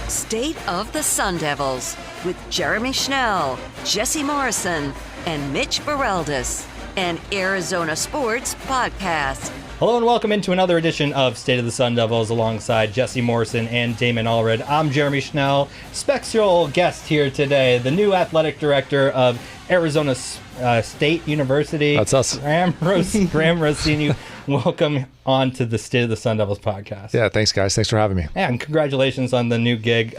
State of the Sun Devils with Jeremy Schnell, Jesse Morrison, and Mitch Bareldes, an Arizona Sports podcast. Hello and welcome into another edition of State of the Sun Devils alongside Jesse Morrison and Damon Allred. I'm Jeremy Schnell, special guest here today, the new athletic director of Arizona State University. That's us. Graham Rossini. Welcome on to the State of the Sun Devils podcast. Yeah, thanks guys. Thanks for having me. And congratulations on the new gig.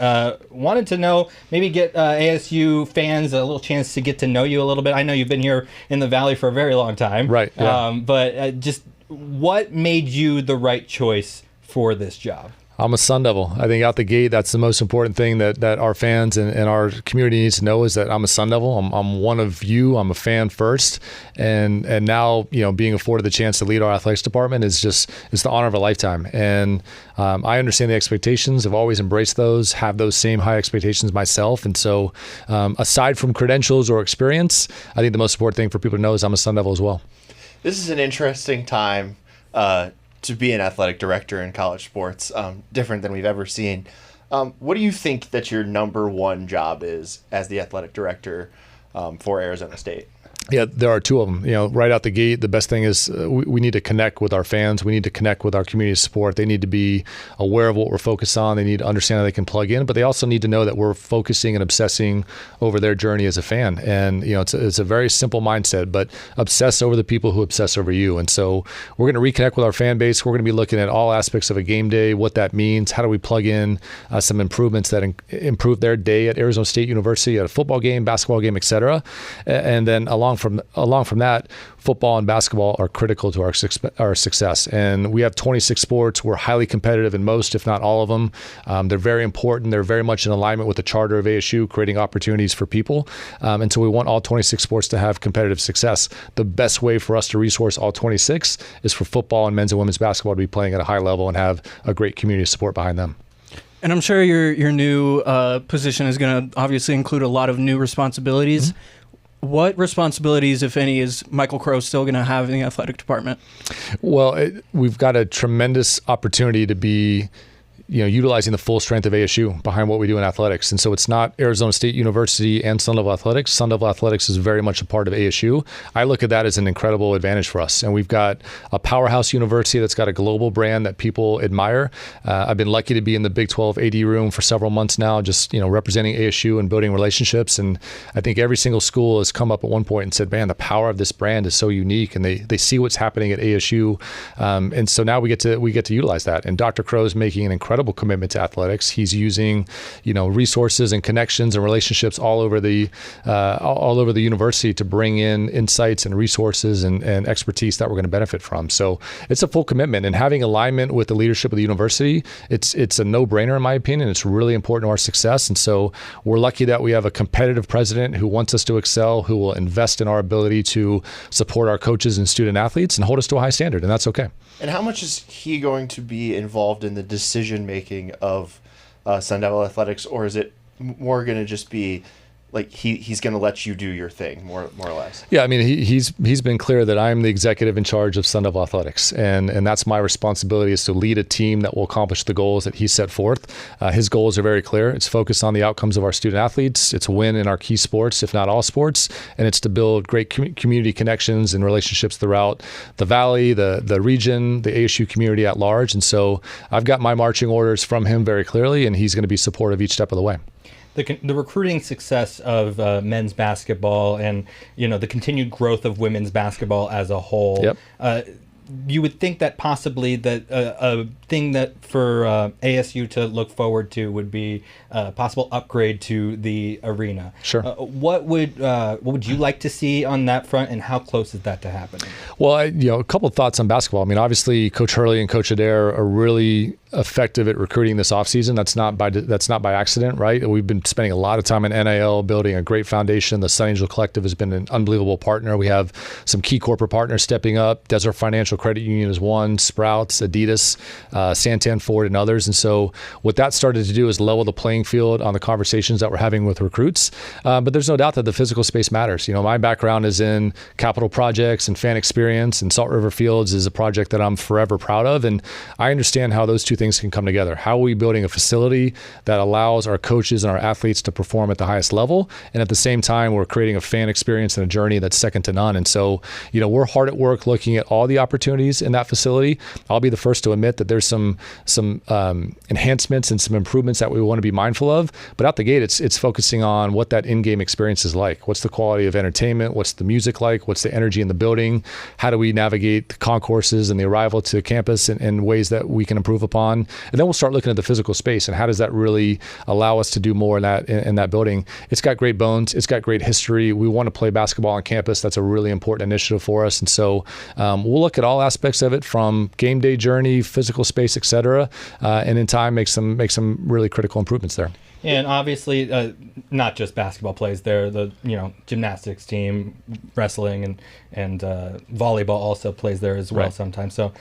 Wanted to know, maybe get ASU fans a little chance to get to know you a little bit. I know you've been here in the Valley for a very long time. Right. Yeah. But just what made you the right choice for this job? I'm a Sun Devil. I think out the gate, that's the most important thing that our fans and our community needs to know is that I'm a Sun Devil. I'm one of you. I'm a fan first. And now, being afforded the chance to lead our athletics department it's the honor of a lifetime. And I understand the expectations. I've always embraced those, have those same high expectations myself. And so aside from credentials or experience, I think the most important thing for people to know is I'm a Sun Devil as well. This is an interesting time to be an athletic director in college sports, different than we've ever seen. What do you think that your number one job is as the athletic director for Arizona State? Yeah, there are two of them. Right out the gate, the best thing is we need to connect with our fans. We need to connect with our community support. They need to be aware of what we're focused on. They need to understand how they can plug in, but they also need to know that we're focusing and obsessing over their journey as a fan. And it's a very simple mindset, but obsess over the people who obsess over you. And so we're going to reconnect with our fan base. We're going to be looking at all aspects of a game day, what that means, how do we plug in some improvements that improve their day at Arizona State University, at a football game, basketball game, et cetera. And then along from that, football and basketball are critical to our success. And we have 26 sports. We're highly competitive in most, if not all of them. They're very important. They're very much in alignment with the charter of ASU, creating opportunities for people. And so we want all 26 sports to have competitive success. The best way for us to resource all 26 is for football and men's and women's basketball to be playing at a high level and have a great community support behind them. And I'm sure your new position is going to obviously include a lot of new responsibilities. Mm-hmm. What responsibilities, if any, is Michael Crow still going to have in the athletic department? Well, we've got a tremendous opportunity to be utilizing the full strength of ASU behind what we do in athletics. And so it's not Arizona State University and Sun Devil Athletics. Sun Devil Athletics is very much a part of ASU. I look at that as an incredible advantage for us. And we've got a powerhouse university that's got a global brand that people admire. I've been lucky to be in the Big 12 AD room for several months now, just representing ASU and building relationships. And I think every single school has come up at one point and said, man, the power of this brand is so unique. And they see what's happening at ASU. And so now we get to utilize that. And Dr. Crow's making an incredible commitment to athletics. He's using, resources and connections and relationships all over the university to bring in insights and resources and expertise that we're going to benefit from. So it's a full commitment, and having alignment with the leadership of the university, it's a no-brainer in my opinion. It's really important to our success. And so we're lucky that we have a competitive president who wants us to excel, who will invest in our ability to support our coaches and student athletes and hold us to a high standard, and that's okay. And how much is he going to be involved in the decision-making of Sun Devil Athletics, or is it more going to just be like he's going to let you do your thing, more or less? Yeah, I mean, he's been clear that I'm the executive in charge of Sun Devil Athletics, and that's my responsibility, is to lead a team that will accomplish the goals that he set forth. His goals are very clear. It's focused on the outcomes of our student athletes. It's a win in our key sports, if not all sports, and it's to build great community connections and relationships throughout the Valley, the region, the ASU community at large. And so I've got my marching orders from him very clearly, and he's going to be supportive each step of the way. The recruiting success of men's basketball and the continued growth of women's basketball as a whole. Yep. You would think that possibly that a thing that for ASU to look forward to would be a possible upgrade to the arena. Sure. What would you like to see on that front, and how close is that to happening? Well, a couple of thoughts on basketball. I mean, obviously, Coach Hurley and Coach Adair are really effective at recruiting this offseason. That's not by accident, right? We've been spending a lot of time in NIL, building a great foundation. The Sun Angel Collective has been an unbelievable partner. We have some key corporate partners stepping up. Desert Financial Credit Union is one, Sprouts, Adidas, Santan Ford, and others. And so what that started to do is level the playing field on the conversations that we're having with recruits. But there's no doubt that the physical space matters. My background is in capital projects and fan experience, and Salt River Fields is a project that I'm forever proud of. And I understand how those two things can come together. How are we building a facility that allows our coaches and our athletes to perform at the highest level? And at the same time, we're creating a fan experience and a journey that's second to none. And so, we're hard at work looking at all the opportunities in that facility. I'll be the first to admit that there's some enhancements and some improvements that we want to be mindful of. But out the gate, it's focusing on what that in-game experience is like. What's the quality of entertainment? What's the music like? What's the energy in the building? How do we navigate the concourses and the arrival to campus in ways that we can improve upon? And then we'll start looking at the physical space and how does that really allow us to do more in that building. It's got great bones. It's got great history. We want to play basketball on campus. That's a really important initiative for us. And so we'll look at all aspects of it, from game day journey, physical space, et cetera, and in time make some really critical improvements there. And obviously, not just basketball plays there. The gymnastics team, wrestling, and volleyball also plays there as well sometimes. So,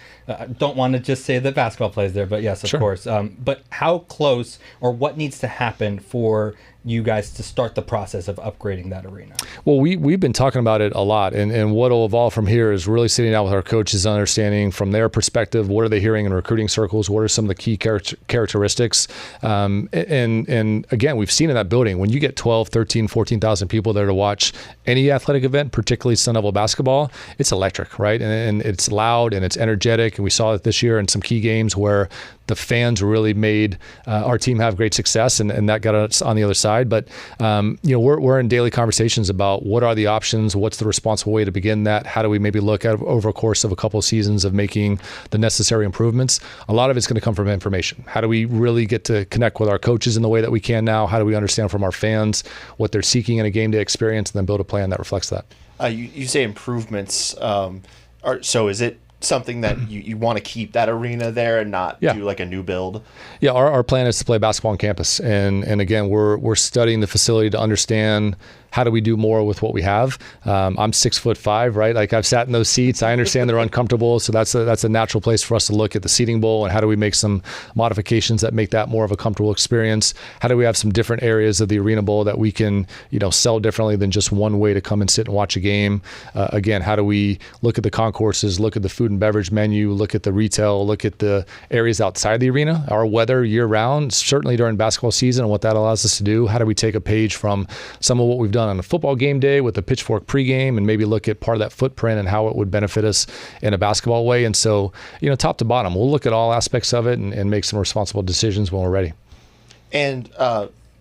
don't want to just say that basketball plays there, but yes, of course. But how close, or what needs to happen for you guys to start the process of upgrading that arena? Well, we've been talking about it a lot, and what will evolve from here is really sitting down with our coaches, understanding from their perspective, what are they hearing in recruiting circles, what are some of the key characteristics, and again, we've seen in that building, when you get 12, 13, 14,000 people there to watch any athletic event, particularly Sun Devil basketball, it's electric, right? And it's loud and it's energetic, and we saw it this year in some key games where the fans really made our team have great success, and that got us on the other side. But we're in daily conversations about what are the options, what's the responsible way to begin that, how do we maybe look at over a course of a couple of seasons of making the necessary improvements. A lot of it's going to come from information. How do we really get to connect with our coaches in the way that we can now? How do we understand from our fans what they're seeking in a game day experience, and then build a plan that reflects that? You say improvements. So is it something that you want to keep that arena there and not do like a new build? Yeah, our plan is to play basketball on campus, and again, we're studying the facility to understand how do we do more with what we have. I'm 6'5", right? Like, I've sat in those seats. I understand they're uncomfortable, so that's a natural place for us to look at the seating bowl and how do we make some modifications that make that more of a comfortable experience. How do we have some different areas of the arena bowl that we can sell differently than just one way to come and sit and watch a game? Again, how do we look at the concourses, look at the food and beverage menu, look at the retail, look at the areas outside the arena, our weather year round, certainly during basketball season, and what that allows us to do. How do we take a page from some of what we've done on a football game day with the pitchfork pregame and maybe look at part of that footprint and how it would benefit us in a basketball way? And so, top to bottom, we'll look at all aspects of it and make some responsible decisions when we're ready. And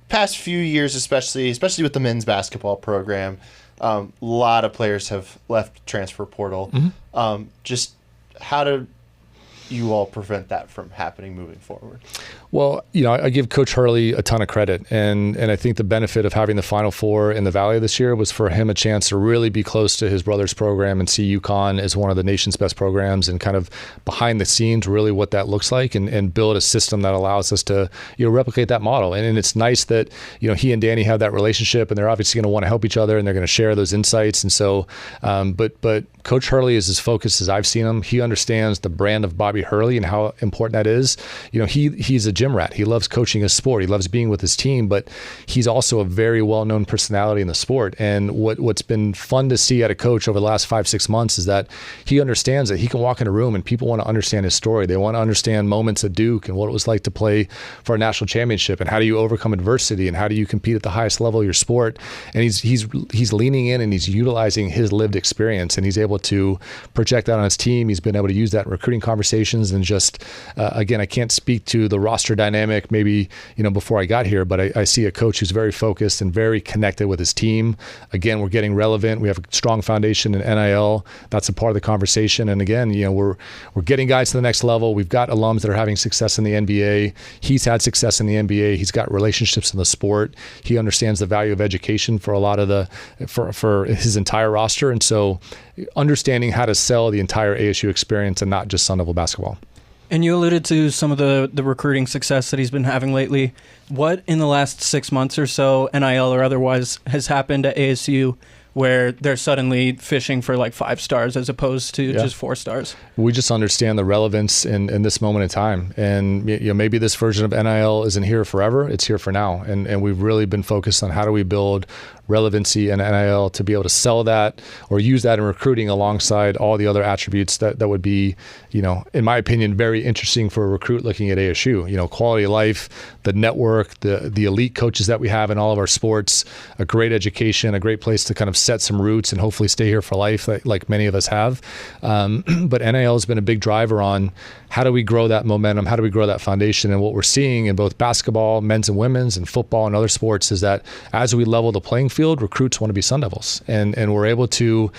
past few years, especially with the men's basketball program, a lot of players have left transfer portal. Mm-hmm. Just how do you all prevent that from happening moving forward? Well, I give Coach Hurley a ton of credit, and I think the benefit of having the Final Four in the Valley this year was for him a chance to really be close to his brother's program and see UConn as one of the nation's best programs, and kind of behind the scenes really what that looks like, and build a system that allows us to replicate that model. And it's nice that he and Danny have that relationship, and they're obviously going to want to help each other, and they're going to share those insights. And so, but Coach Hurley is as focused as I've seen him. He understands the brand of Bobby Hurley and how important that is. He's a gym rat. He loves coaching his sport. He loves being with his team, but he's also a very well-known personality in the sport. And what's been fun to see at a coach over the last 5-6 months is that he understands that he can walk in a room and people want to understand his story. They want to understand moments at Duke and what it was like to play for a national championship, and how do you overcome adversity, and how do you compete at the highest level of your sport. And he's leaning in, and he's utilizing his lived experience, and he's able to project that on his team. He's been able to use that in recruiting conversations, and just again, I can't speak to the roster dynamic maybe before I got here, but I see a coach who's very focused and very connected with his team. Again, we're getting relevant. We have a strong foundation in NIL. That's a part of the conversation. And again, we're getting guys to the next level. We've got alums that are having success in the NBA. He's had success in the NBA. He's got relationships in the sport. He understands the value of education for a lot of for his entire roster. And so understanding how to sell the entire ASU experience and not just Sun Devil basketball. And you alluded to some of the recruiting success that he's been having lately. What in the last 6 months or so, NIL or otherwise, has happened at ASU where they're suddenly fishing for like 5 stars as opposed to just 4 stars. We just understand the relevance in this moment in time. And maybe this version of NIL isn't here forever, it's here for now. And we've really been focused on how do we build relevancy in NIL to be able to sell that or use that in recruiting alongside all the other attributes that would be, in my opinion, very interesting for a recruit looking at ASU. Quality of life, the network, the elite coaches that we have in all of our sports, a great education, a great place to kind of set some roots and hopefully stay here for life like many of us have. But NIL has been a big driver on how do we grow that momentum, how do we grow that foundation. And what we're seeing in both basketball, men's and women's, and football and other sports is that as we level the playing field, recruits want to be Sun Devils. And we're able to,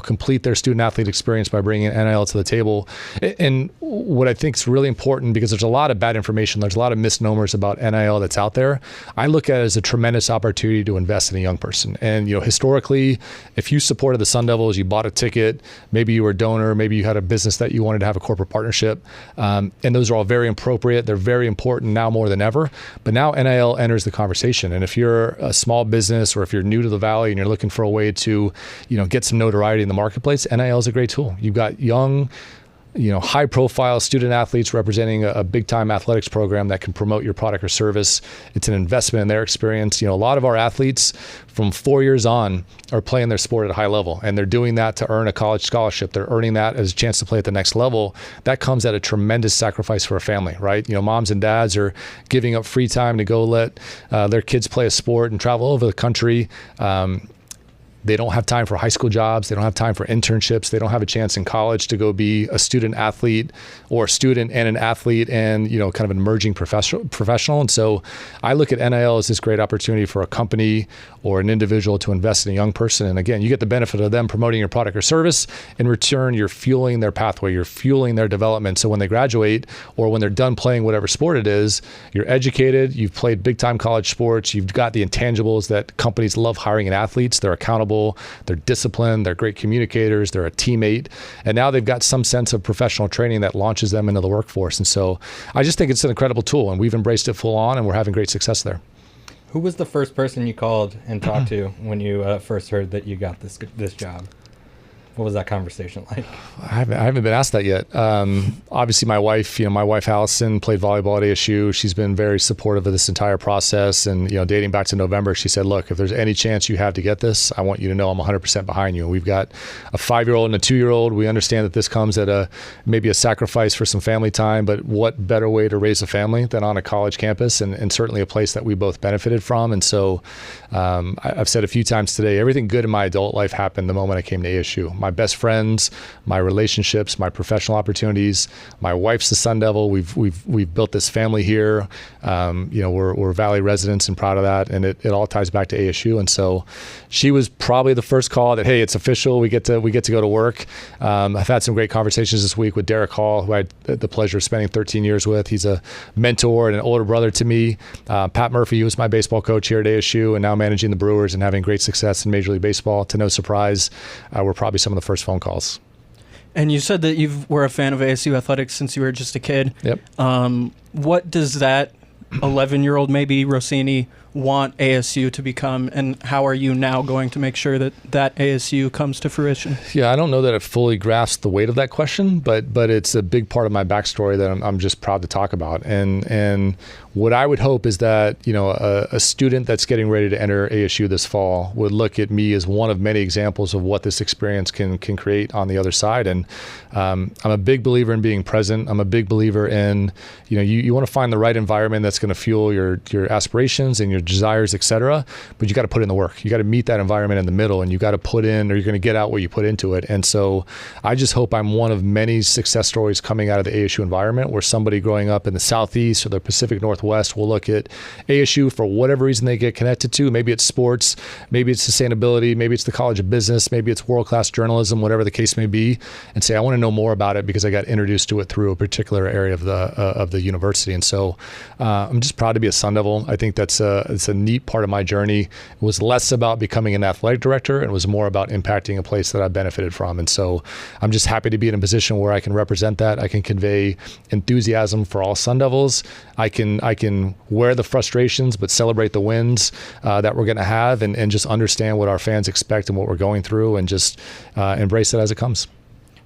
complete their student athlete experience by bringing NIL to the table. And what I think is really important, because there's a lot of bad information, there's a lot of misnomers about NIL that's out there. I look at it as a tremendous opportunity to invest in a young person. And, historically, if you supported the Sun Devils, you bought a ticket, maybe you were a donor, maybe you had a business that you wanted to have a corporate partnership. And those are all very appropriate. They're very important now more than ever. But now NIL enters the conversation. And if you're a small business or if you're new to the Valley and you're looking for a way to, get some notoriety in the marketplace, NIL is a great tool. You've got young, high profile student athletes representing a big time athletics program that can promote your product or service. It's an investment in their experience. A lot of our athletes from 4 years on are playing their sport at a high level, and they're doing that to earn a college scholarship. They're earning that as a chance to play at the next level. That comes at a tremendous sacrifice for a family, right? Moms and dads are giving up free time to go let their kids play a sport and travel over the country. They don't have time for high school jobs. They don't have time for internships. They don't have a chance in college to go be a student athlete or a student and an athlete and, kind of an emerging professional. And so I look at NIL as this great opportunity for a company or an individual to invest in a young person. And again, you get the benefit of them promoting your product or service. In return, you're fueling their pathway. You're fueling their development. So when they graduate or when they're done playing whatever sport it is, you're educated, you've played big time college sports, you've got the intangibles that companies love hiring in athletes. They're accountable. They're disciplined, they're great communicators, they're a teammate, and now they've got some sense of professional training that launches them into the workforce. And so I just think it's an incredible tool, and we've embraced it full on, and we're having great success there. Who was the first person you called and talked to when you first heard that you got this job? What was that conversation like? I haven't been asked that yet. Obviously, my wife Allison played volleyball at ASU. She's been very supportive of this entire process. And, dating back to November, she said, look, if there's any chance you have to get this, I want you to know I'm 100% behind you. We've got a 5-year-old and a 2-year-old. We understand that this comes at maybe a sacrifice for some family time, but what better way to raise a family than on a college campus and certainly a place that we both benefited from. And so I've said a few times today, everything good in my adult life happened the moment I came to ASU. My best friends, my relationships, my professional opportunities. My wife's the Sun Devil. We've built this family here. We're Valley residents and proud of that. And it all ties back to ASU. And so she was probably the first call that, hey, it's official. We get to go to work. I've had some great conversations this week with Derek Hall, who I had the pleasure of spending 13 years with. He's a mentor and an older brother to me. Pat Murphy, who was my baseball coach here at ASU and now managing the Brewers and having great success in Major League Baseball. To no surprise, we're probably some of the first phone calls. And you said that you were a fan of ASU athletics since you were just a kid. Yep. What does that 11-year-old maybe Rossini want ASU to become, and how are you now going to make sure that ASU comes to fruition? Yeah, I don't know that I fully grasped the weight of that question, but it's a big part of my backstory that I'm just proud to talk about. And what I would hope is that, a student that's getting ready to enter ASU this fall would look at me as one of many examples of what this experience can create on the other side. And I'm a big believer in being present. I'm a big believer in, you want to find the right environment that's going to fuel your aspirations and your desires, et cetera, but you got to put in the work. You got to meet that environment in the middle, and you got to put in, or you're going to get out what you put into it. And so I just hope I'm one of many success stories coming out of the ASU environment where somebody growing up in the Southeast or the Pacific Northwest will look at ASU for whatever reason they get connected to. Maybe it's sports, maybe it's sustainability, maybe it's the College of Business, maybe it's world-class journalism, whatever the case may be, and say, I want to know more about it because I got introduced to it through a particular area of the university. And so I'm just proud to be a Sun Devil. I think that's it's a neat part of my journey. It was less about becoming an athletic director, and it was more about impacting a place that I benefited from. And so I'm just happy to be in a position where I can represent that. I can convey enthusiasm for all Sun Devils. I can wear the frustrations, but celebrate the wins that we're going to have, and just understand what our fans expect and what we're going through, and just embrace it as it comes.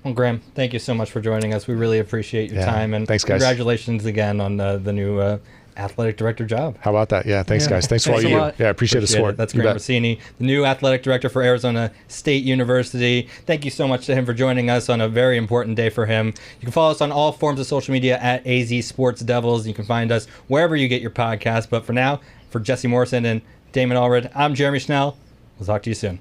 Well, Graham, thank you so much for joining us. We really appreciate your time. And thanks, guys. Congratulations again on the new athletic director job. How about that? Yeah, thanks, guys. Thanks for all you do. Yeah, I appreciate the support. That's Graham Rossini, the new athletic director for Arizona State University. Thank you so much to him for joining us on a very important day for him. You can follow us on all forms of social media at AZ Sports Devils. You can find us wherever you get your podcasts. But for now, for Jesse Morrison and Damon Allred, I'm Jeremy Schnell. We'll talk to you soon.